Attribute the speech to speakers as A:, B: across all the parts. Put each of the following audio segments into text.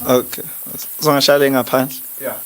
A: Okay. Uzongishayela ngaphandle.
B: Yeah.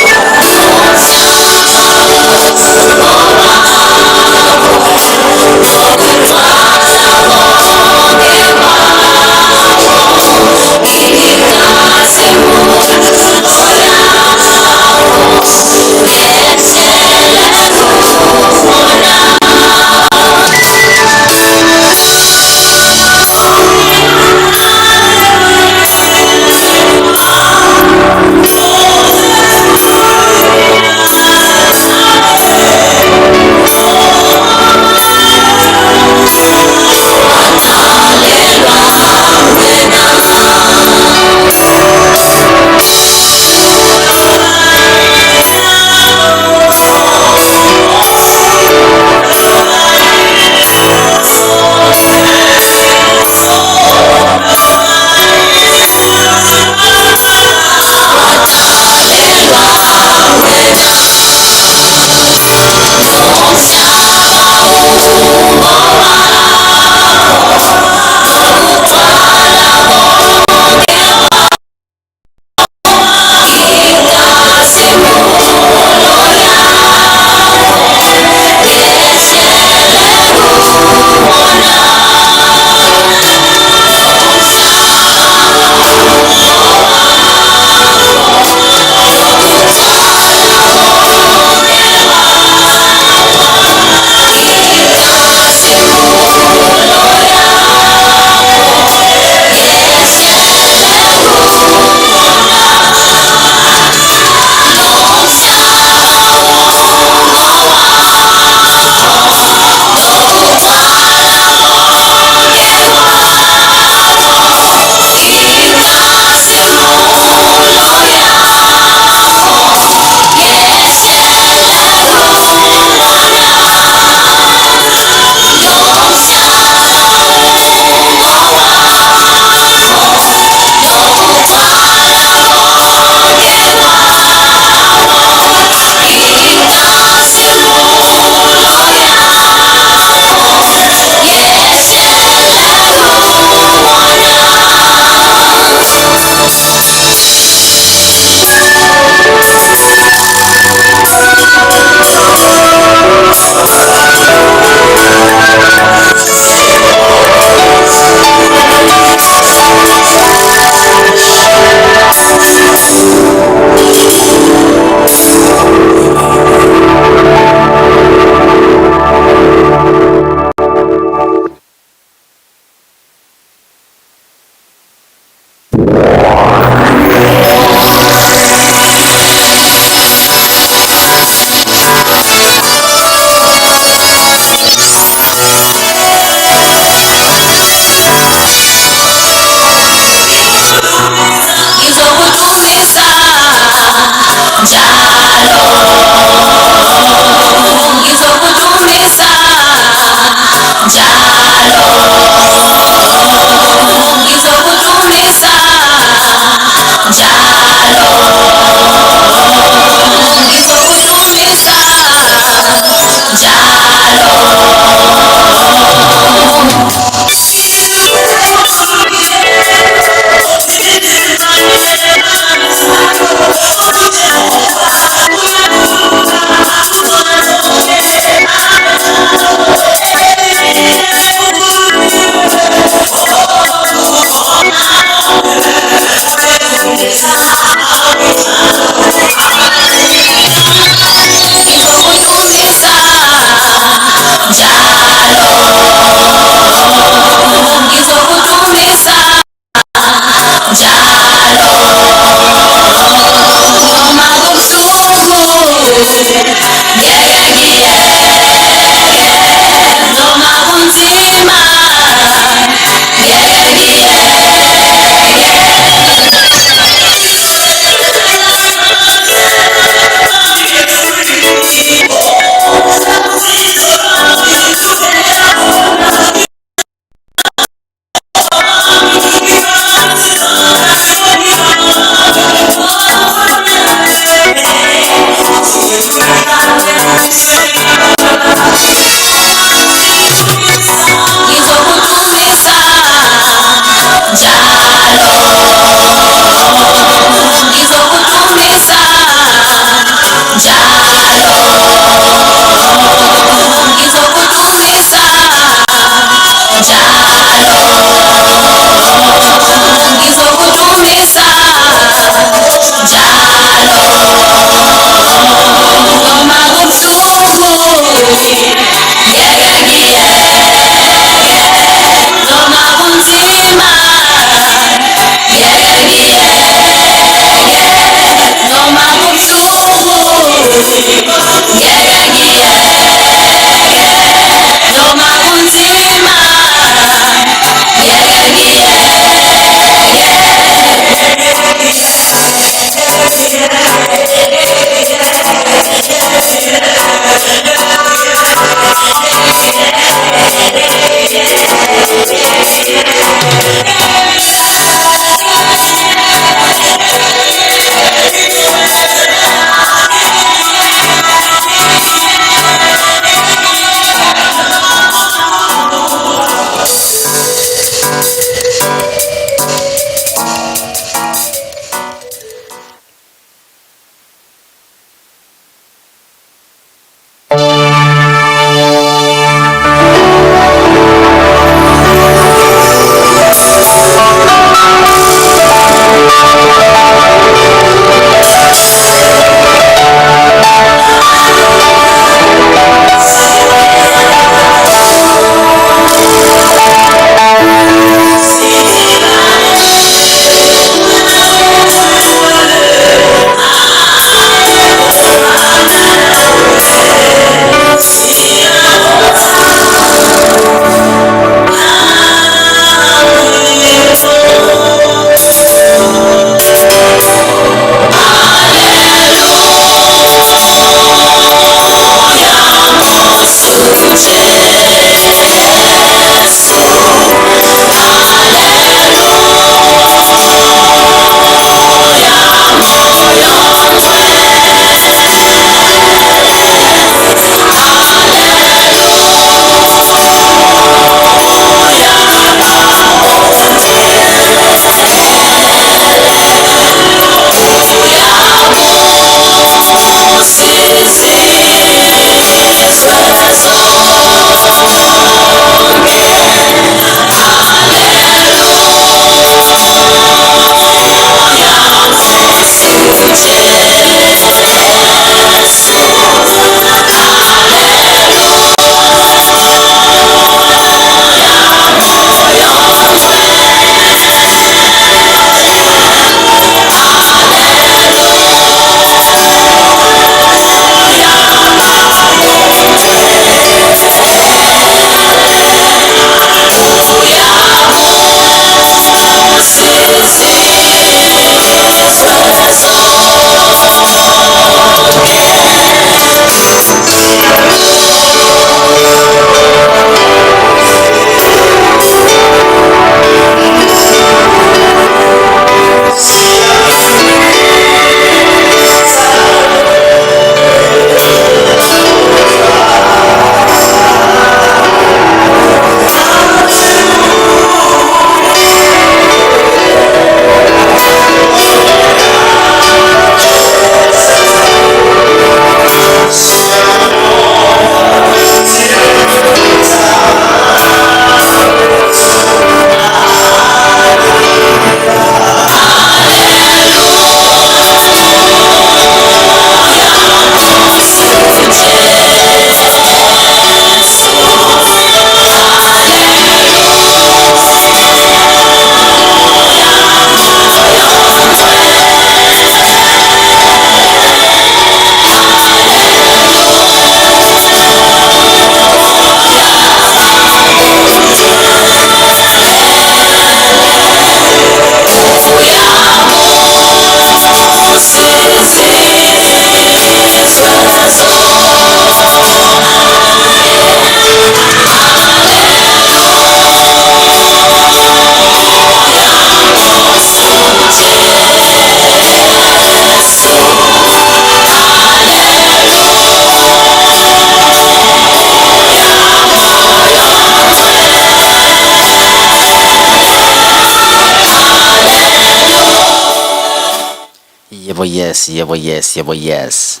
B: Yebo, yes.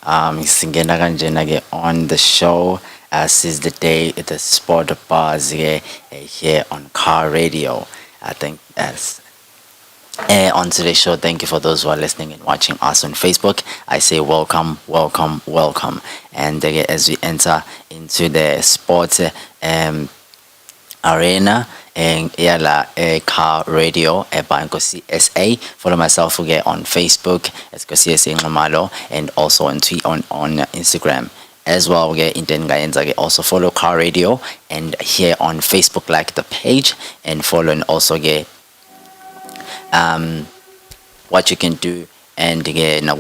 B: Singena kanjena ke on the show since the day the sport bars here on Car Radio. I think as on today's show, thank you for those who are listening and watching us on Facebook. I say welcome, welcome, welcome. And as we enter into the sports arena and yala car radio by Nkocysa SA. Follow myself again on Facebook as Nkocysa SA Nxumalo and also on on Instagram as well. Okay, also follow car radio and here on Facebook, like the page and follow, and also get what you can do and again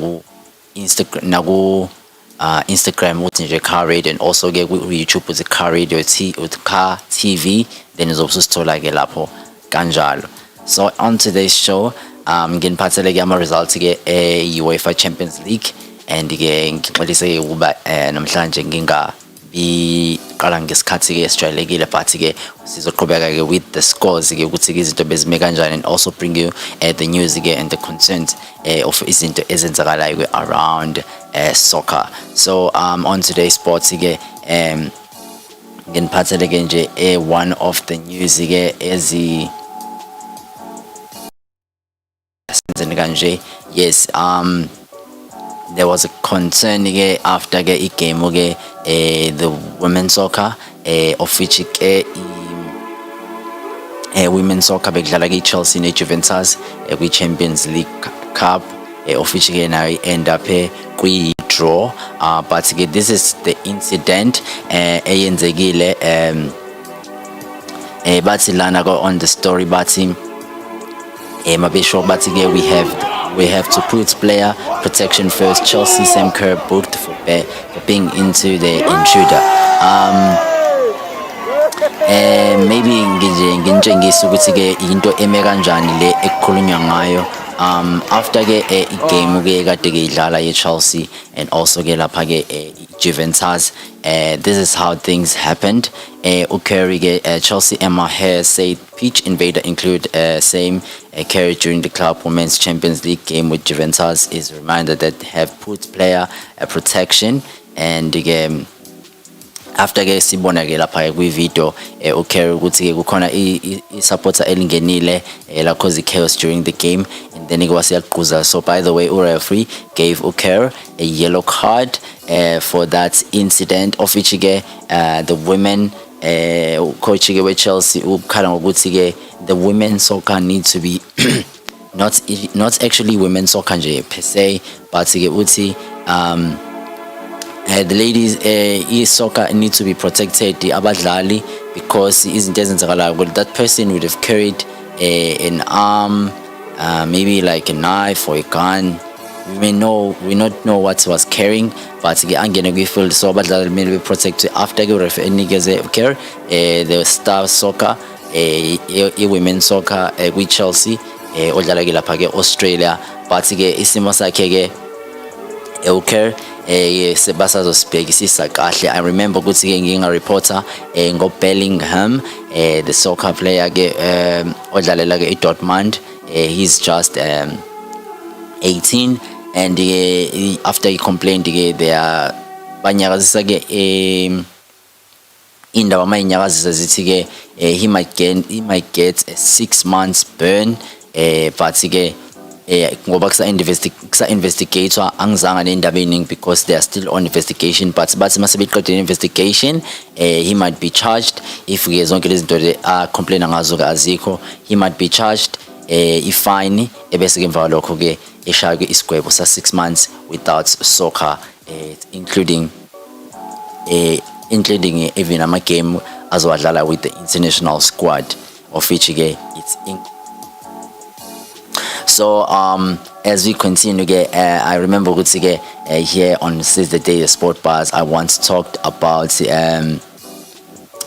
B: Instagram with the car radio, and also get with YouTube with the car radio with car TV, then is also store like a lapo kanjalo. So on today's show nginiphathele ke ama results ke UEFA Champions League, and ke ngixolise ukuba namhlanje qala ngesikhathi ke esijalekile, but ke sizoqhubeka ke with the scores ke ukuthi izinto bezime kanjani, and also bring you the news ke and the content of izinto ezenzakalayo around soccer. So on today's sports ke nginiphathele ke nje one of the news ke kanje. Yes, there was a concern after the game the women's soccer of which women's soccer bekudlala Chelsea ne Juventus kwi Champions League Cup of which now end up kwi draw, but this is the incident eyenzekile bathi lana go on the story bathi mabesho bathi we have to put player protection first. Chelsea Sam Kerr booked for being into the intruder. Maybe nginjengisa ukuthi ke into eme kanjani le ekukhulunywa ngayo after ke igame ke kade ke idlala Chelsea and also ke lapha ke Juventus. This is how things happened. Kerry Chelsea Emma Hare said pitch invader include same Kerry during the club women's Champions League game with Juventus is reminded that they have put player protection, and again after ke sibona ke lapha kwi video Kerry ukuthi ke kukhona I supporter elingenile la cause chaos during the game, and then it was yaqhuza. So by the way, referee gave Kerry a yellow card for that incident of which the women coach with Chelsea ukhala ngokuthi ke the women's soccer needs to be not actually women's soccer nje per se, but ke uthi the ladies soccer need to be protected abadlali, because izinto ezenzakalayo, well, that person would have carried an arm, maybe like a knife or a gun. We not know what he was carrying, but angene kwi-field, so abadlali may be protected after the referee nikeze care the star soccer women's soccer with Chelsea odlala ke lapha ke Australia, but ke isimo sakhe ke okay sebasazosibhekisisa kahle. I remember ukuthi ke nginga reporter ngo Bellingham the soccer player ke odlalela ke Dortmund. He's just 18, and after he complained they are banyakazisa ke indaba mayinyakazisa zithi ke he might get a 6 months burn, but ke ngoba kusa investigator angizanga nendaba eningi because they are still on investigation, but bathi masebeqedile investigation he might be charged. If ke zonke lezi zinto complain ngazo ke azikho, he might be charged ifine ebese ke emva lokho ke eshaya ke isigwebo sa 6 months without soccer, including even ama game azwadlala with the international squad of which ke it's so as we continue I remember ukuthi here on Since the Day the Sport Bars I once talked about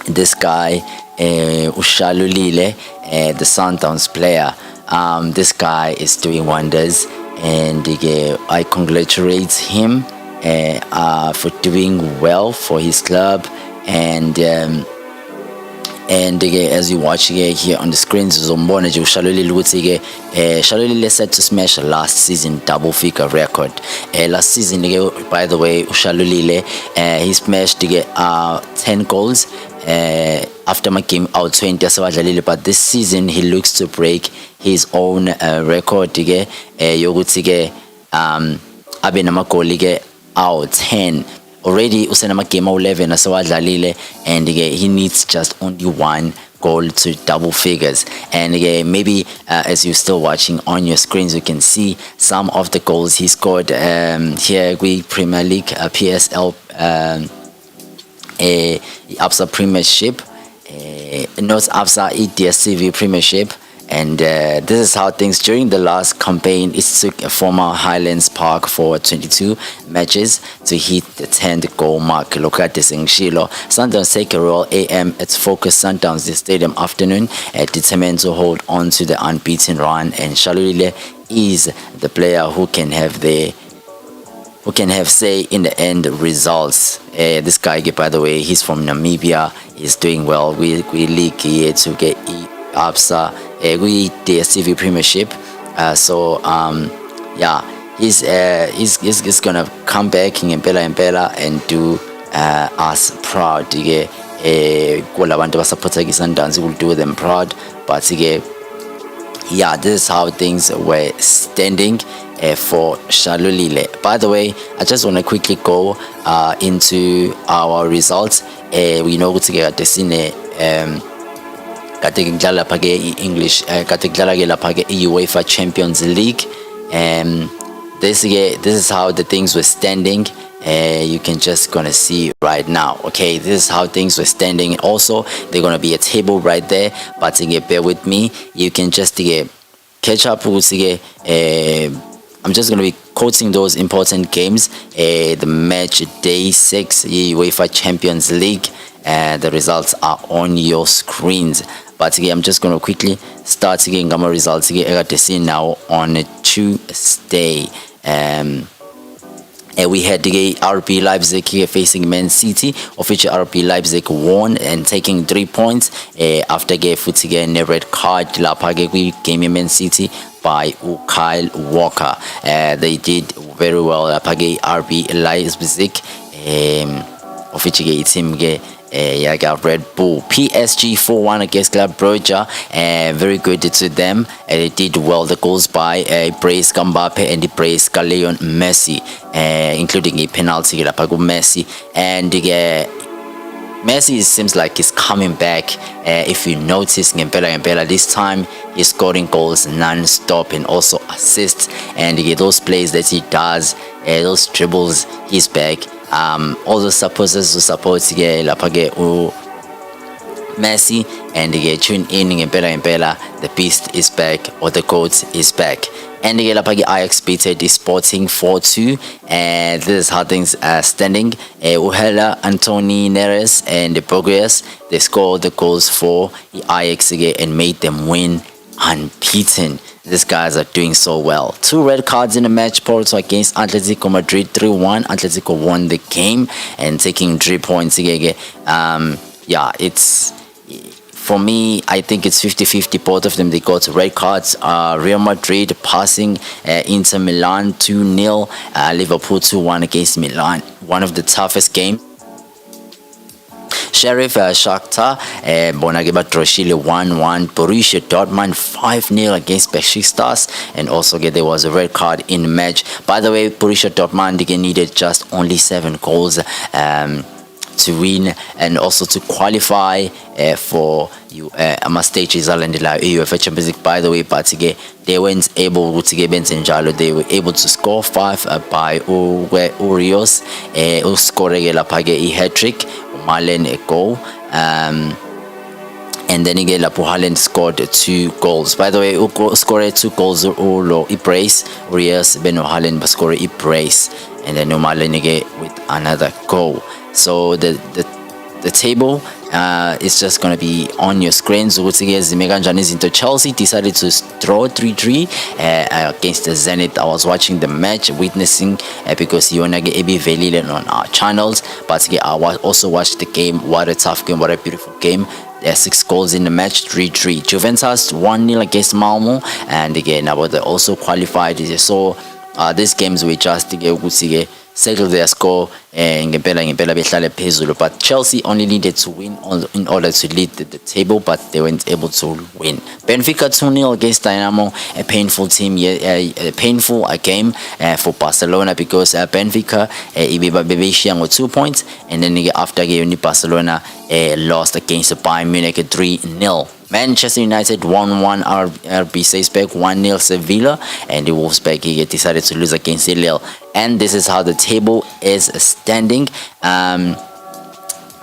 B: this guy Ushalulile, the Sundowns player. This guy is doing wonders, and I congratulate him for doing well for his club, and and as you watch here on the screens uzombona nje uShalulile ukuthi Shalulile set to smash last season double figure record. Last season by the way uShalulile he smashed 10 goals after my game out 20 asewadlalile, but this season he looks to break his own record yokuthi abe namagoli out 10 already. Usenama game 11 asewadlalile, and he needs just only one goal to double figures. And maybe as you're still watching on your screens, you can see some of the goals he scored here with Premier League, PSL, Absa Premiership, North Absa DStv Premiership. And this is how things during the last campaign. It took a former Highlands Park for 22 matches to hit the 10th goal mark. Look at this in Shilo. Sundowns take a Royal AM at Focus Sundowns this stadium afternoon, determined to hold on to the unbeaten run. And Shalulile is the player who can have say in the end results. This guy, by the way, he's from Namibia. He's doing well. We league here to get Absa. We DStv Premiership, he's gonna come back in Impela and do us proud. Kulabantu basupporta Sundowns, will do them proud. But this is how things were standing for Shalulile. By the way, I just want to quickly go into our results. We know Thabisile kade ngidlala lapha English kade ngidlala lapha UEFA Champions League. This is how the things were standing. You can just gonna see right now. Okay, this is how things were standing. Also, they're gonna be a table right there, but bear with me. You can just catch up with I'm just gonna be quoting those important games. The match day 6 UEFA Champions League. The results are on your screens. But I'm just going to quickly start getting my results now on Tuesday. We had the RB Leipzig here facing Man City, of which RB Leipzig won and taking 3 points after getting a red card. We came Man City by Kyle Walker. They did very well. RB Leipzig, of which team got Red Bull. PSG 4-1 against Club Brugge. Very good to them. They did well. The goals by Brace Mbappe and the Brace Leon Messi, including a penalty Messi. And Messi seems like he's coming back. If you notice, Ngempela this time he's scoring goals non-stop and also assists. And those plays that he does, those dribbles, he's back. All the supporters who support Messi and tune in Ngempela, the beast is back, or the goat is back. And Ajax beat the Sporting 4-2, and this is how things are standing. Uhela, Anthony Neres and the Progress, they scored the goals for the Ajax and made them win unbeaten. These guys are doing so well. 2 red cards in the match. Porto against Atletico Madrid 3-1. Atletico won the game and taking 3 points. It's for me, I think it's 50-50. Both of them, they got red cards. Real Madrid passing Inter Milan 2-0. Liverpool 2-1 against Milan. One of the toughest games. Sheriff Shakhtar Bonage Batroshile 1-1. Borussia Dortmund 5-0 against Besiktas, and also there was a red card in the match. By the way, Borussia Dortmund needed just only 7 goals to win and also to qualify for stages UEFA Champions League. By the way, but they weren't able to get Benzenjalo. They were able to score 5 by Urios, who scored a hat-trick, Malen a goal, and then Haaland scored 2 goals. By the way, who scored 2 goals Ulo Ibrace, Urios Beno Haaland scored Ibrace, and then Malen with another goal. So the table is just going to be on your screens. Chelsea decided to draw 3-3 against the Zenit. I was watching the match, witnessing because you want to get Ebi Velile on our channels. But I also watched the game. What a tough game, what a beautiful game. There are 6 goals in the match, 3-3. Juventus 1-0 against Malmo, and again, they also qualified. So these games were just to settle their score ngempela behlale phezulu, but Chelsea only needed to win in order to lead the table, but they weren't able to win. Benfica 2-0 against Dynamo, a painful team, a painful game for Barcelona, because Benfica with 2 points, and then after Barcelona lost against Bayern Munich 3-0. Manchester United 1-1 RB Salzburg, 1-0 Sevilla, and the Wolfsburg decided to lose against Lille. And this is how the table is standing.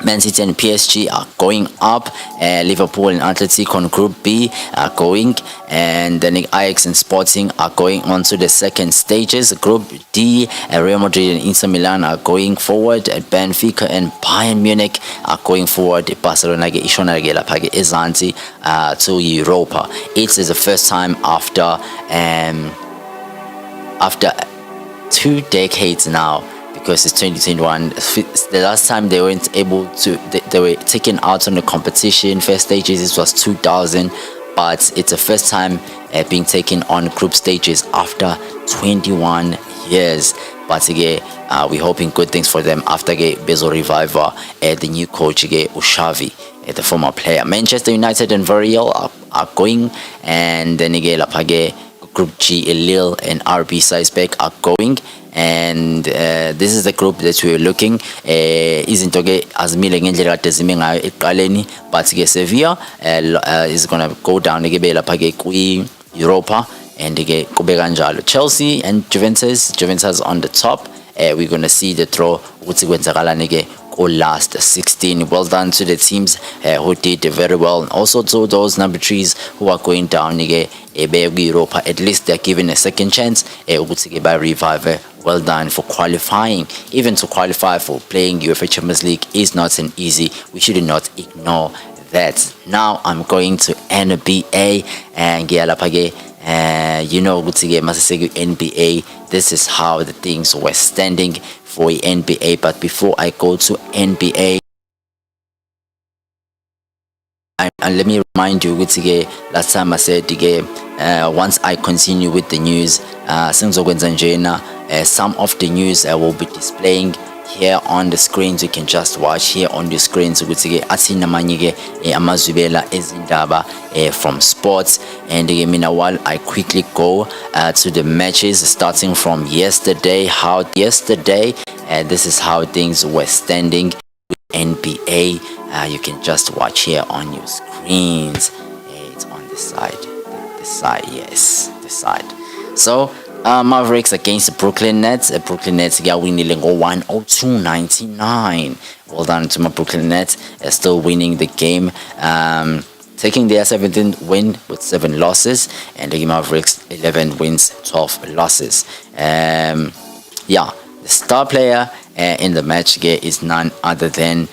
B: Man City and PSG are going up. Liverpool and Atletico on Group B are going, and then Ajax and Sporting are going on to the second stages. Group D, Real Madrid and Inter Milan are going forward. Benfica and Bayern Munich are going forward. Barcelona to Europa. It is the first time after 2 decades now, because it's 2021. The last time they weren't able to, they were taken out on the competition first stages, it was 2000, but it's the first time being taken on group stages after 21 years. But again, we're hoping good things for them after Bezo Reviver, the new coach Ushavi, the former player. Manchester United and Villarreal are going, and then again Group G, Lille and RB Salzburg are going. And this is the group that we're looking izinto ke azimile ngendlela kade zime ngayo eqaleni, but ke Sevilla is going to go down ke lapha ke kwi Europa, and ke kube kanjalo. Chelsea and Juventus on the top. We're going to see the draw ukuthi kwenzakalani ke ko last 16. Well done to the teams who did very well, and also to those number 3s who are going down ke Europa. At least they're given a second chance ukuthi by Revive. Well done for qualifying. Even to qualify for playing UEFA Champions League is not an easy. We should not ignore that. Now I'm going to NBA, and NBA. This is how the things were standing for NBA. But before I go to NBA, and let me remind you, last time I said once I continue with the news, some of the news I will be displaying here on the screens. You can just watch here on the screens from sports. And while I quickly go to the matches starting from yesterday, this is how things were standing with NBA. You can just watch here on your screens. It's on this side, yes, this side. So Mavericks against the Brooklyn Nets. Brooklyn Nets winning 102-99. Well done to my Brooklyn Nets. Still winning the game. Taking their 17th win with 7 losses, and the Mavericks 11 wins, 12 losses. The star player in the match is none other than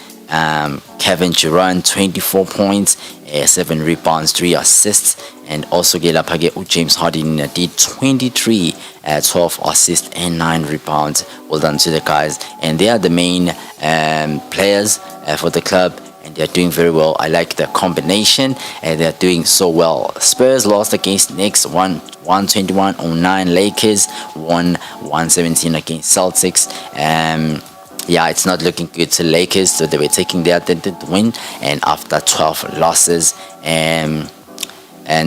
B: Kevin Durant, 24 points, 7 rebounds, 3 assists, and also James Harden did 23, 12 assists and 9 rebounds. Well done to the guys, and they are the main players for the club, and they're doing very well. I like the combination, and they're doing so well. Spurs lost against Knicks 121-09. Lakers won 117 against Celtics. It's not looking good to Lakers, so they were taking their attempted win, and after 12 losses, and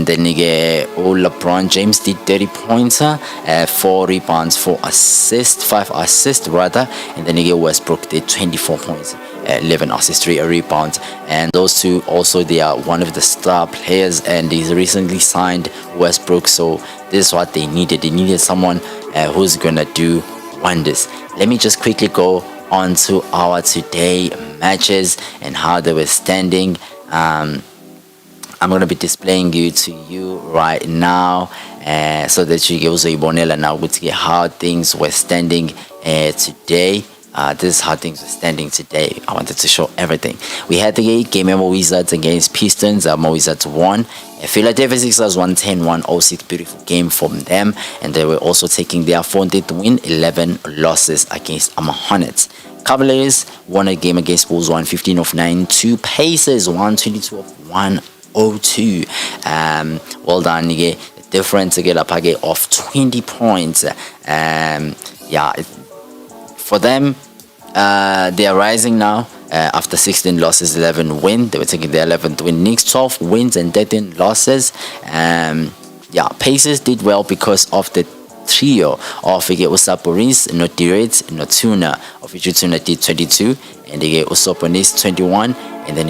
B: then LeBron James did 30 points, 4 rebounds, 5 assists rather, and then Westbrook did 24 points, 11 assists, 3 rebounds, and those two also, they are one of the star players, and he's recently signed Westbrook, so this is what they needed. They needed someone who's gonna do wonders. Let me just quickly go on to our today matches and how they were standing. I'm going to be displaying you to you right now, so that you also ibonela now how things were standing today. This is how things were standing today. I wanted to show everything. We had the game of Wizards against Pistons. Wizards won. Philadelphia Sixers 110-106. Beautiful game from them. And they were also taking their 14th win, 11 losses against Hornets. Cavaliers won a game against Bulls 115 of 92. Pacers 122 of 102. Well done, again. Difference again of 20 points. For them, they are rising now. After 16 losses, 11 wins. They were taking their 11th win. Knicks 12 wins and 13 losses. Pacers did well because of the trio of Usaporis, Notirit, Notuna, of which Tuna did 22, and Usoponis 21, and then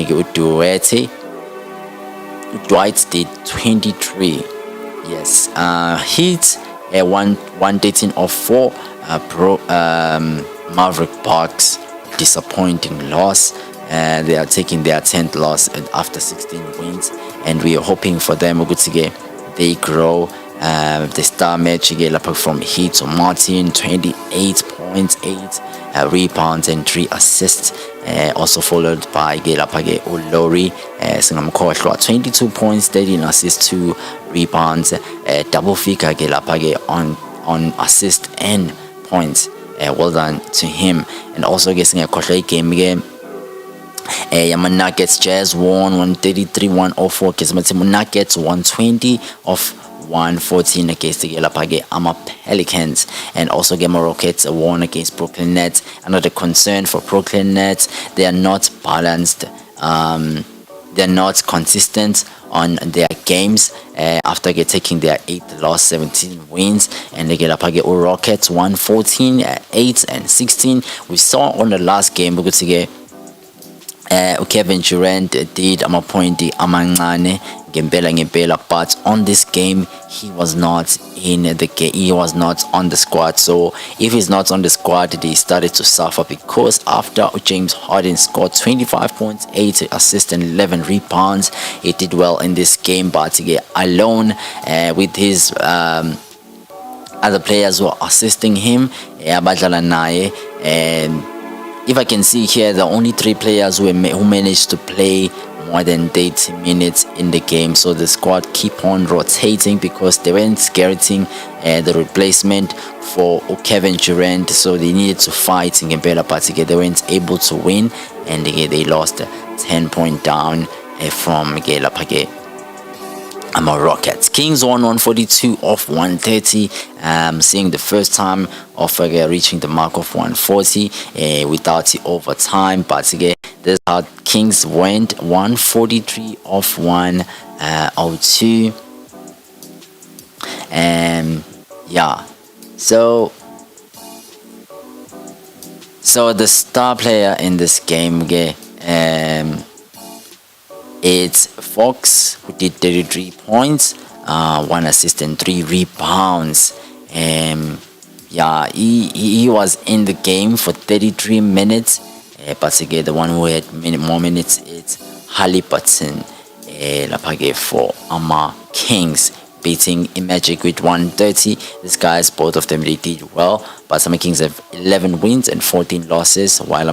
B: Dwight did 23. Yes. Heat 113 of 4. Maverick Bucks, disappointing loss. They are taking their 10th loss after 16 wins, and we are hoping for them they grow. The star match from Heat to Martin, 28 points, 8 rebounds and 3 assists. Also followed by Olori, 22 points, 13 assists, 2 rebounds, double figure on assist and points. Well done to him. And also getting a game Nuggets Jazz won 133-104. Nuggets 120 of 114 against the Pelicans. And also Rockets won against Brooklyn Nets. Another concern for Brooklyn Nets, they are not balanced. They're not consistent on their games after taking their 8th loss, 17 wins, and they get up against Rockets 114, 8 and 16. We saw on the last game Kevin Durant did amapointi amancane ngempela, but on this game he was not in the game. He was not on the squad. So if he's not on the squad, they started to suffer, because after James Harden scored 25 points, 8 assists and 11 rebounds, he did well in this game, but alone with his other players who are assisting him, and if I can see here, the only 3 players who managed to play more than 80 minutes in the game. So the squad keep on rotating because they weren't getting the replacement for Kevin Durant. So they needed to fight in Gambela, but they weren't able to win, and they lost 10 points down from Lapage. Rockets. Kings won 142 of 130, seeing the first time of reaching the mark of 140 without the overtime. But this is how Kings went, 143 of 102. So the star player in this game, it's Fox, who did 33 points, 1 assist and 3 rebounds. He was in the game for 33 minutes. But again, the one who had more minutes is Halliburton for Kings, beating Magic with 130. These guys, both of them, they did well. But some Kings have 11 wins and 14 losses, while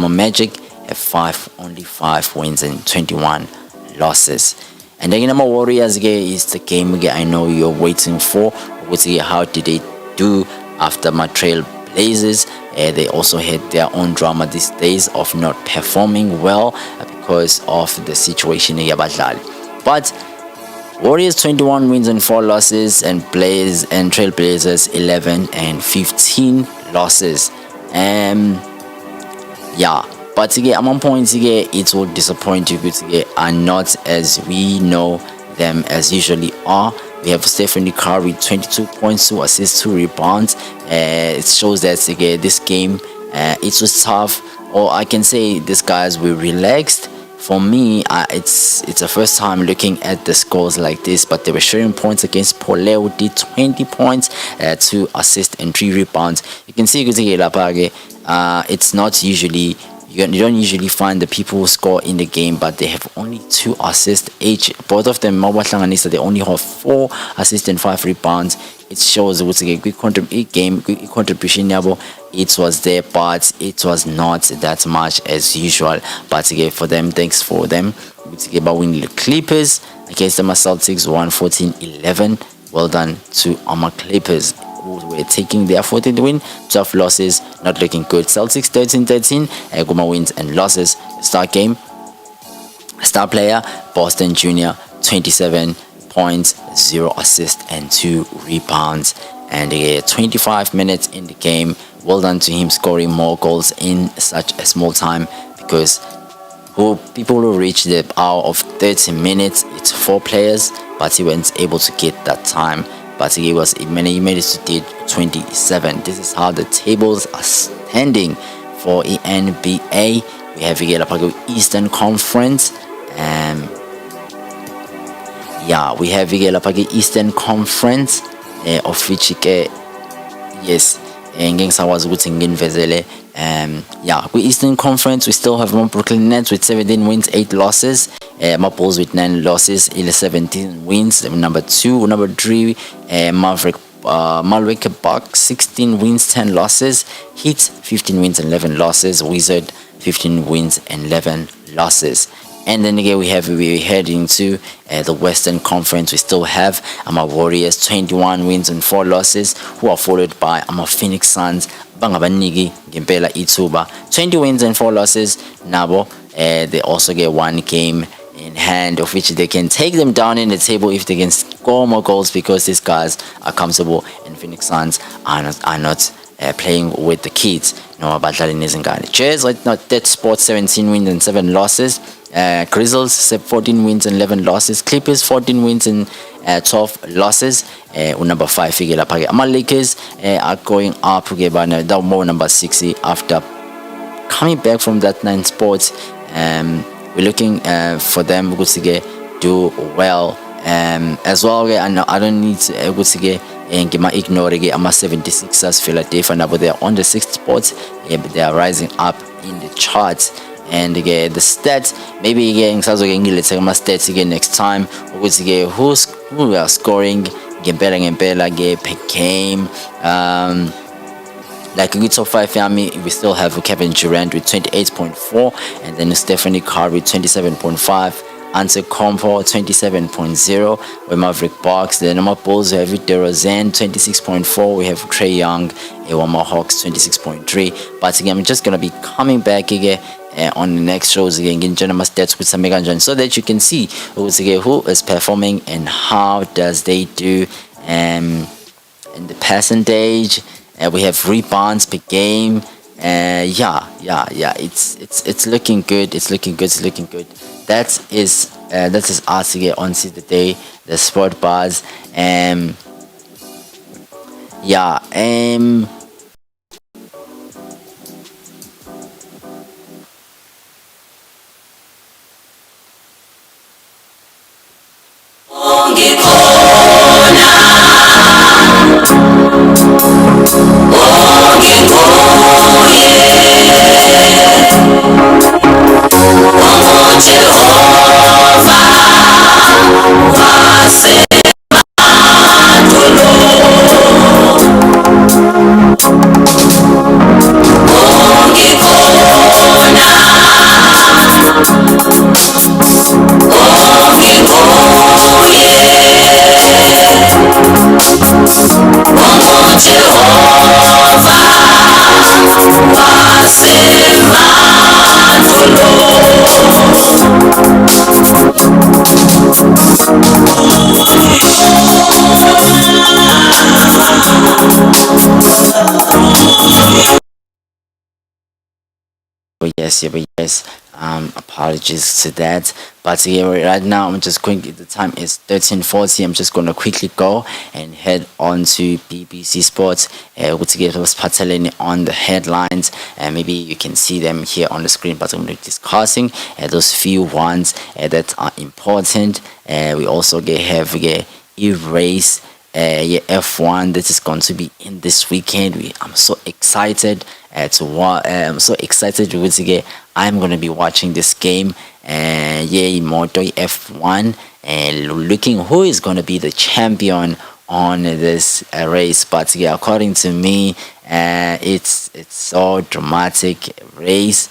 B: Magic have only 5 wins and 21 losses. And then Warriors is the game I know you're waiting for. How did they do after my Trail Blazers? They also had their own drama these days of not performing well because of the situation in Yabadlal. But Warriors 21 wins and 4 losses, and Trail Blazers 11 and 15 losses. But among points it will disappoint you because are not as we know them as usually are. We have Stephen Curry 22 points, 2 assists, 2 rebounds. It shows that this game it was tough, or I can say these guys were relaxed. For me, it's the first time looking at the scores like this, but they were sharing points against Pole, who did 20 points, 2 assists and 3 rebounds. You can see it's not usually, you don't usually find the people who score in the game, but they have only 2 assists each. Both of them, they only have 4 assists and 5 rebounds. It shows a good contribution. It was there, but it was not that much as usual. But for them, thanks for them. But winning the Clippers against the Celtics 114-11. Well done to our Clippers, who who were taking their 14th win, 12 losses, not looking good. Celtics 13-13, Guma wins and losses. Star game, star player, Boston Jr., 27 points, 0 assists and 2 rebounds. And 25 minutes in the game. Well done to him scoring more goals in such a small time, because people who reach the hour of 30 minutes, it's 4 players, but he wasn't able to get that time. But he managed to get 27. This is how the tables are standing for the NBA. We have the Eastern Conference. We have the Eastern Conference, of which yes, ngeke ngisakwazi ukuthi ngingivezele. Eastern Conference, we still have Brooklyn Nets with 17 wins, 8 losses. Bulls with 9 losses, 17 wins. Number 2, number 3, Milwaukee Bucks, 16 wins, 10 losses. Heat, 15 wins, 11 losses. Wizard, 15 wins, and 11 losses. And then again, we're heading to the Western Conference. We still have Warriors, 21 wins and 4 losses, who are followed by Phoenix Suns, bangabaniki ngempela ithuba, 20 wins and 4 losses. Nabo, they also get 1 game in hand, of which they can take them down in the table if they can score more goals, because these guys are comfortable, and Phoenix Suns are not playing with the kids. No, badlala nezingane. Jazz right now, Dead Sports, 17 wins and 7 losses. Grizzlies, 14 wins and 11 losses. Clippers, 14 wins and 12 losses. Number 5 figure lapha. Lakers are going up again, down more number 60 after coming back from that 9 sports. We're looking for them to do well as well. I don't need to ignore ama 76ers Philadelphia. Now they are on the 6th spot, but they are rising up in the charts. And again, the stats, maybe again, let's take my stats again next time. Who are scoring Gembela per game. Like a good top 5 family, we still have Kevin Durant with 28.4, and then Stephanie Curry with 27.5. Answer Compo 27.0. We Maverick Bucks. The number Bulls, we have DeRozan 26.4. We have Trey Young, Wama Hawks 26.3. But again, I'm just gonna be coming back again on the next shows again, getting general stats with some Megan, so that you can see who is performing and how does they do in the percentage. We have rebounds per game. It's looking good. It's looking good. That is us to get on to the day, the sport bars. Yes. Apologies to that, but right now I'm just going. The time is 13:40. I'm just going to quickly go and head on to BBC Sports to get us Patelini on the headlines, and maybe you can see them here on the screen. But I'm going to be discussing those few ones that are important. We also have e-race. F1 that is going to be in this weekend. I'm so excited I'm so excited to get. I'm gonna be watching this game. Moto F1 and looking who is gonna be the champion on this race. But according to me, it's so dramatic race.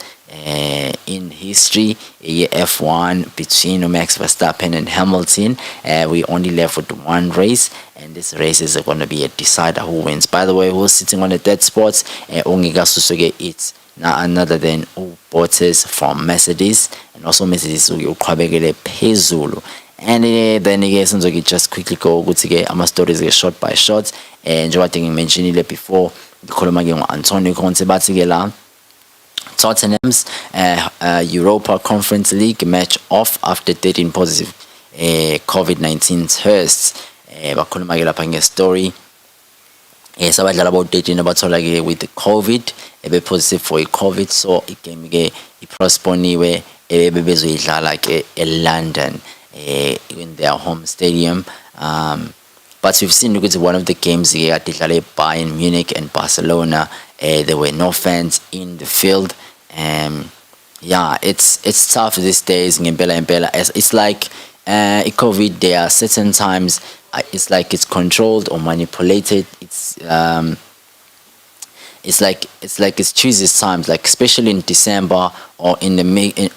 B: in history, year F1 between Max Verstappen and Hamilton. We only left with one race, and this race is going to be a decider who wins. By the way, who's sitting on the third spot? It's none other than Bottas from Mercedes, and also Mercedes uqhubekele phezulu. And then again, since we just quickly go ukuthi ama stories shot by shot, and njengoba ngimentionile before, ngikhuluma ke ngo-Antonio Conte bathi ke la Tottenham's Europa Conference League match off after 13 positive COVID-19 tests. Bakhuluma ke lapha nge-story sabadlala about 13 abathola ke with the COVID positive for i-COVID, so igame ke iprosponiwe bebezoyidlala ke eLondon in their home stadium. But we've seen because one of the games here at Bayern Munich and Barcelona, there were no fans in the field. Yeah, it's tough these days. It's like COVID. There are certain times it's like it's controlled or manipulated. It's like it's chooses times, like especially in December or in the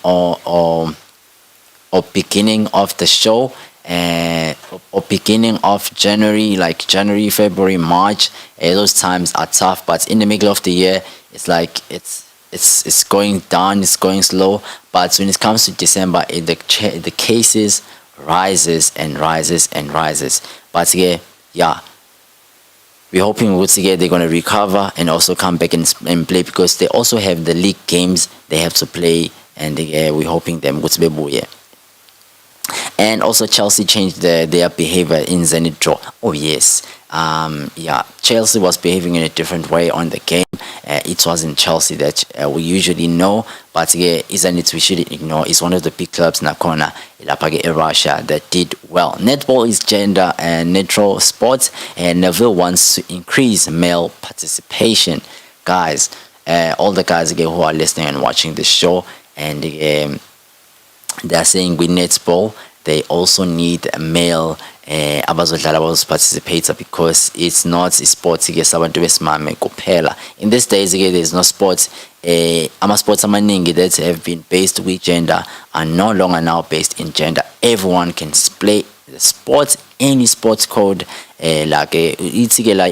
B: or beginning of the show, or beginning of January, like January, February, March. Those times are tough, but in the middle of the year, it's like it's going down, it's going slow. But when it comes to December, the cases rises and rises and rises. But yeah, we're hoping they're going to recover and also come back and play, because they also have the league games they have to play, and we're hoping them to. And also Chelsea changed their behavior in Zenit draw. Oh yes, yeah, Chelsea was behaving in a different way on the game. It wasn't Chelsea that we usually know, but Zenit we shouldn't ignore. It's one of the big clubs in Nakona, in Russia, that did well. Netball is gender and neutral sport, and Neville wants to increase male participation. Guys, all the guys who are listening and watching this show, and they're saying with netball they also need a male abazodlala participator, because it's not a sport sabantu besimame kuphela. In these days there's no sports, ama-sports amaningi that have been based with gender are no longer now based in gender. Everyone can play the sport, any sports code. Like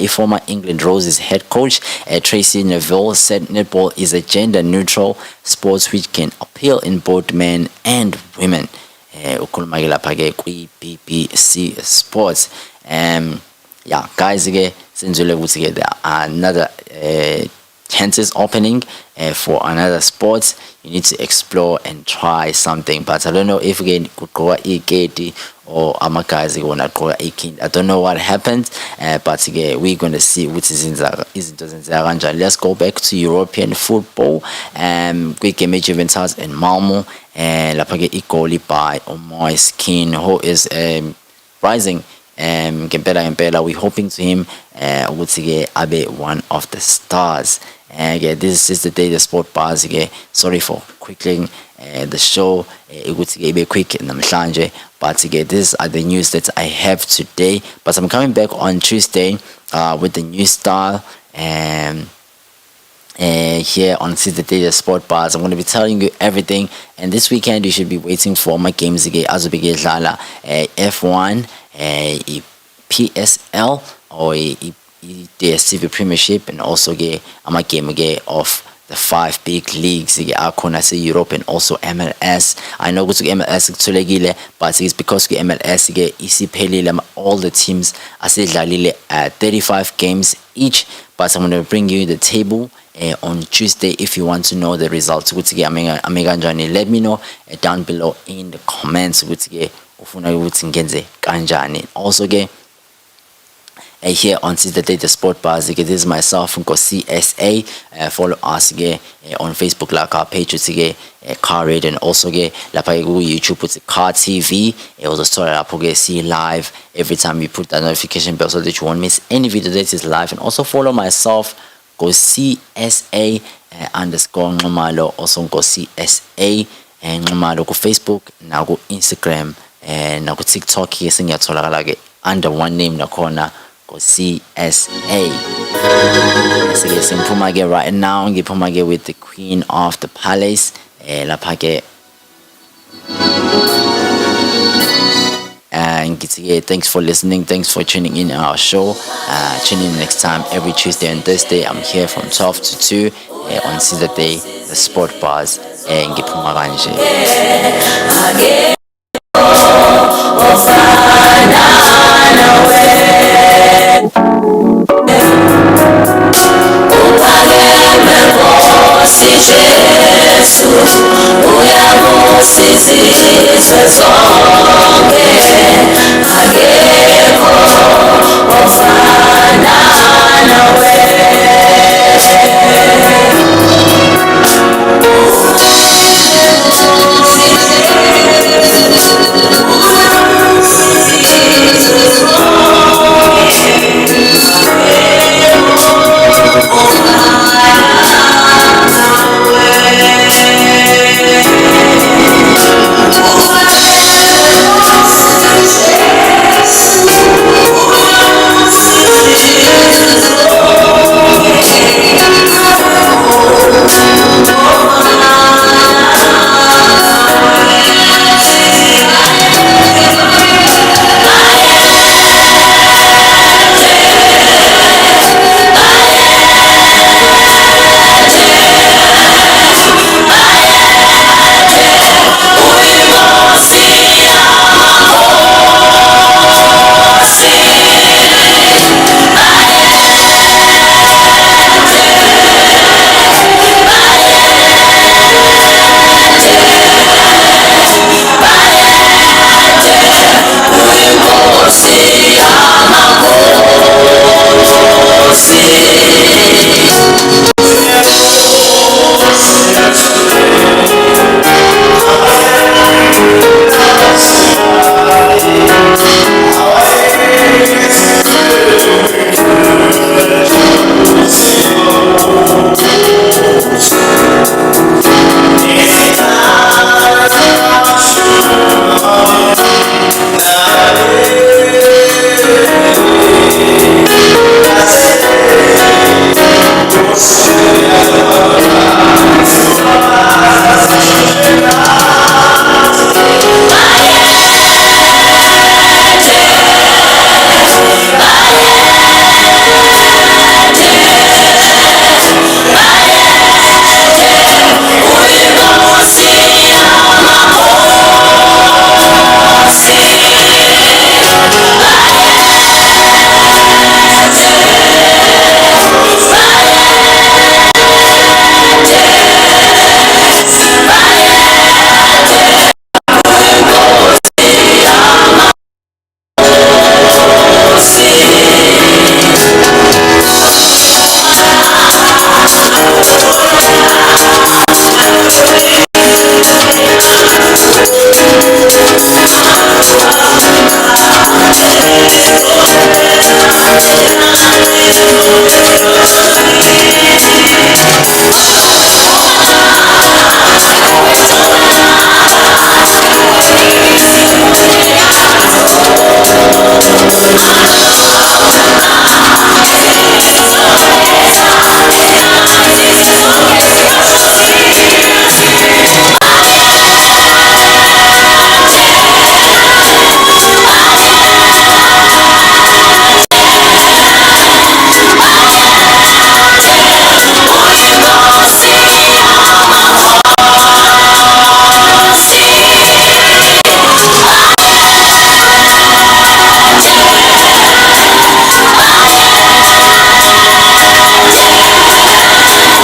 B: former England Roses head coach Tracy Neville said netball is a gender neutral sport which can appeal in both men and women. Ukhuluma ke lapha ke kwi-BBC Sports. Yeah, guys, senzele ukuthi there are another chances opening for another sport. You need to explore and try something, but I don't know if again could go iketi or amagazi gonna go ikin. I don't know what happened, but we're gonna see which is in the. Let's go back to European football. Quick game Juventus and Malmo, and lapha ke igoli by Moise Kean, who is rising. Ngempela we're hoping to him ukuthi abe one of the stars. This is the day the sport bars. Sorry for quickly the show, ukuthi be quick namhlanje, but these are the news that I have today. But I'm coming back on Tuesday with the new style, and here on the day the sport bars. I'm going to be telling you everything, and this weekend you should be waiting for my games as we get F1, PSL or DStv Premiership, and also I'm a game of the 5 big leagues akhona Europe and also MLS. I know ukuthi MLS kutholekile, but it's because MLS isiphelile, all the teams asedlalile 35 games each. But I'm going to bring you the table on Tuesday. If you want to know the results, let me know down below in the comments. Also here on Saturday the sport bars, this is myself Nkocysa. Follow us on Facebook, like our page Car Radio, and also lapha YouTube put Car TV. Also story lapho see live every time we put that notification bell so that you won't miss any video that is live. And also follow myself Nkocysa _ Nxumalo, also Nkocysa Nxumalo ku Facebook na ku Instagram na ku TikTok. Ngiyatholakala under one name nakhona CSA. Bese-ke sengiphuma-ke right now ngiphuma-ke with the Queen of the Palace lapha-ke and thanks for listening, thanks for tuning in our show. Tune in next time every Tuesday and Thursday. I'm here from 12 to 2 on Saturday, the Sport Bars ngiphuma kanje. Jesu, uyamusizizwe zonke